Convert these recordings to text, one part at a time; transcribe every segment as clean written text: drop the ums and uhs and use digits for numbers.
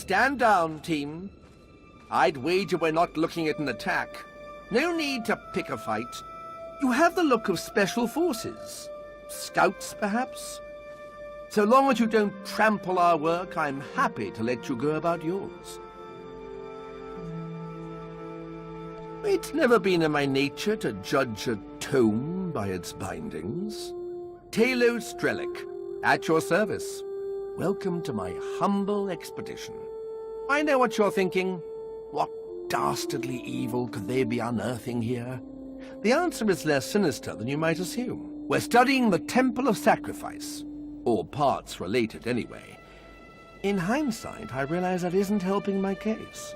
Stand down, team. I'd wager we're not looking at an attack. No need to pick a fight. You have the look of special forces. Scouts, perhaps? So long as you don't trample our work, I'm happy to let you go about yours. It's never been in my nature to judge a tome by its bindings. Talos Drellik, at your service. Welcome to my humble expedition. I know what you're thinking. What dastardly evil could they be unearthing here? The answer is less sinister than you might assume. We're studying the Temple of Sacrifice. Or parts related, anyway. In hindsight, I realize that isn't helping my case.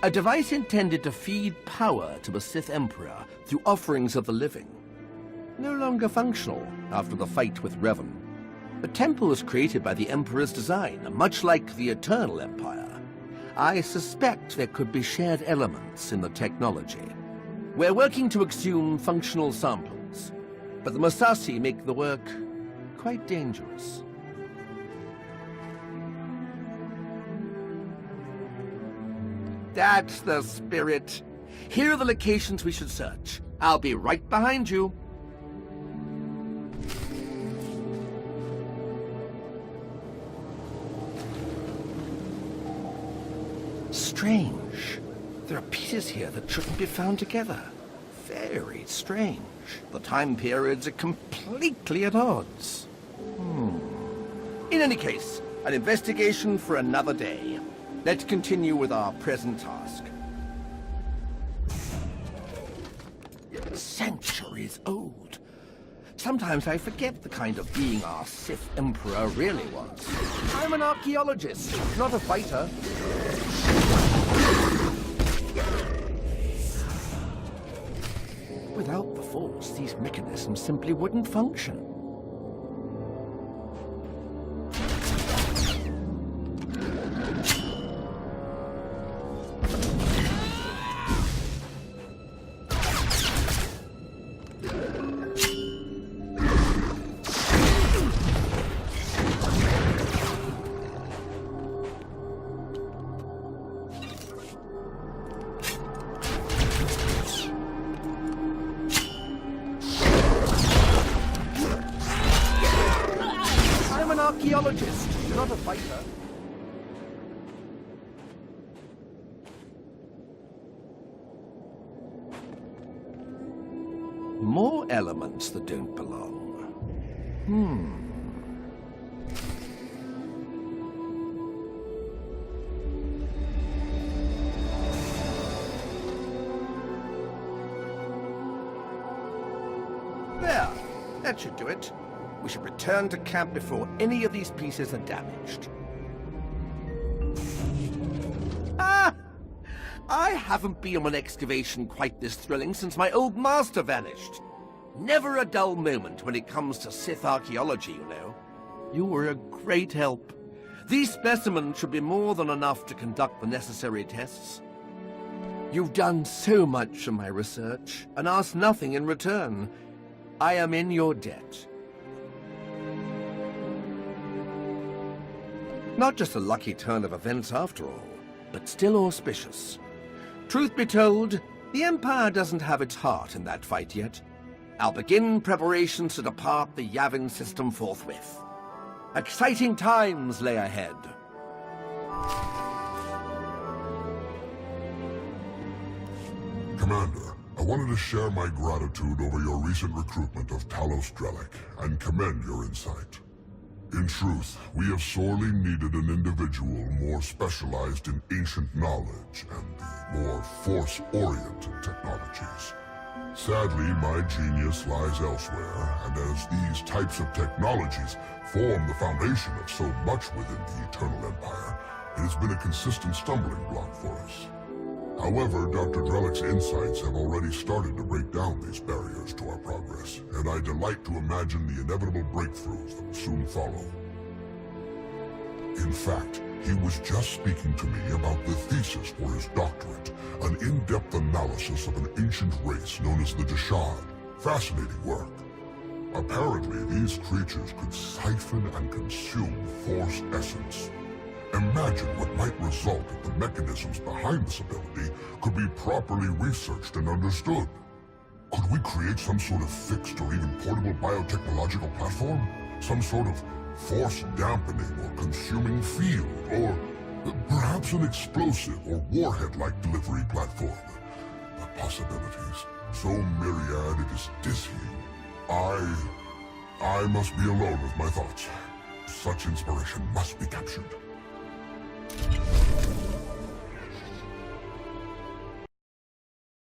A device intended to feed power to the Sith Emperor through offerings of the living. No longer functional after the fight with Revan. The temple was created by the Emperor's design, much like the Eternal Empire. I suspect there could be shared elements in the technology. We're working to exhume functional samples, but the Massassi make the work quite dangerous. That's the spirit. Here are the locations we should search. I'll be right behind you. Strange. There are pieces here that shouldn't be found together. Very strange. The time periods are completely at odds. In any case, an investigation for another day. Let's continue with our present task. Centuries old. Sometimes I forget the kind of being our Sith Emperor really was. I'm an archaeologist, not a fighter. Without the Force, these mechanisms simply wouldn't function. Archaeologist, not a fighter. More elements that don't belong. There, that should do it. We should return to camp before any of these pieces are damaged. I haven't been on an excavation quite this thrilling since my old master vanished. Never a dull moment when it comes to Sith archaeology, you know. You were a great help. These specimens should be more than enough to conduct the necessary tests. You've done so much for my research, and asked nothing in return. I am in your debt. Not just a lucky turn of events after all, but still auspicious. Truth be told, the Empire doesn't have its heart in that fight yet. I'll begin preparations to depart the Yavin system forthwith. Exciting times lay ahead. Commander, I wanted to share my gratitude over your recent recruitment of Talos Drellik and commend your insight. In truth, we have sorely needed an individual more specialized in ancient knowledge and the more Force-oriented technologies. Sadly, my genius lies elsewhere, and as these types of technologies form the foundation of so much within the Eternal Empire, it has been a consistent stumbling block for us. However, Dr. Drellik's insights have already started to break down these barriers to our progress, and I delight to imagine the inevitable breakthroughs that will soon follow. In fact, he was just speaking to me about the thesis for his doctorate, an in-depth analysis of an ancient race known as the Deshad. Fascinating work. Apparently, these creatures could siphon and consume Force essence. Imagine what might result if the mechanisms behind this ability could be properly researched and understood. Could we create some sort of fixed or even portable biotechnological platform? Some sort of force dampening or consuming field, or perhaps an explosive or warhead-like delivery platform? The possibilities, so myriad it is dizzying. I must be alone with my thoughts. Such inspiration must be captured.